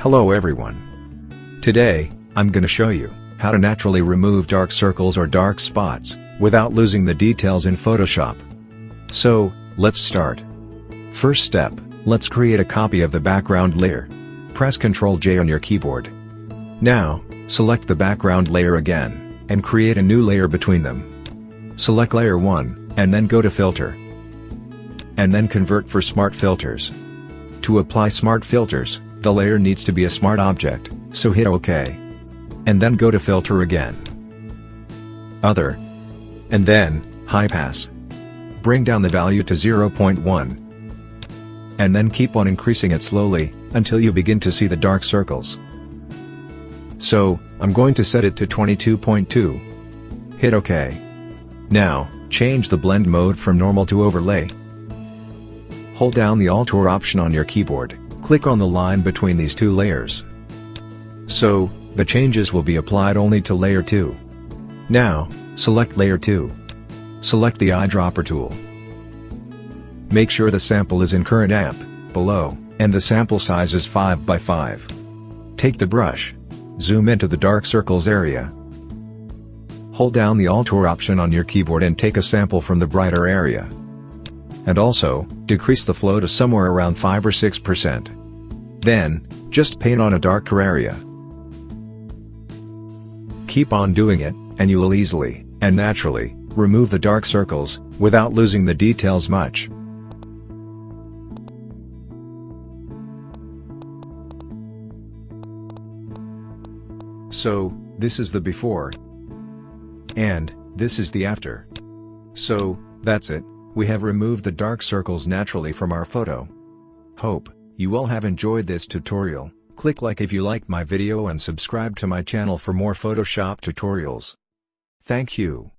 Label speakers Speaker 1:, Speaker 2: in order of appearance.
Speaker 1: Hello everyone. Today, I'm gonna show you how to naturally remove dark circles or dark spots without losing the details in Photoshop. So, let's start. First step, let's create a copy of the background layer. Press Ctrl J on your keyboard. Now, select the background layer again, and create a new layer between them. Select layer 1, and then go to Filter. And then Convert for Smart Filters. To apply smart filters, the layer needs to be a smart object, so hit OK. And then go to Filter again. Other. And then, High Pass. Bring down the value to 0.1. And then keep on increasing it slowly, until you begin to see the dark circles. So, I'm going to set it to 22.2. Hit OK. Now, change the blend mode from normal to overlay. Hold down the Alt or Option on your keyboard, click on the line between these two layers. So, the changes will be applied only to layer 2. Now, select layer 2. Select the eyedropper tool. Make sure the sample is in current amp, below, and the sample size is 5 by 5. Take the brush. Zoom into the dark circles area. Hold down the Alt or Option on your keyboard and take a sample from the brighter area. And also, decrease the flow to somewhere around 5 or 6%. Then, just paint on a darker area. Keep on doing it, and you will easily, and naturally, remove the dark circles, without losing the details much. So, this is the before. And, this is the after. So, that's it, we have removed the dark circles naturally from our photo. Hope you all have enjoyed this tutorial. Click like if you liked my video and subscribe to my channel for more Photoshop tutorials. Thank you.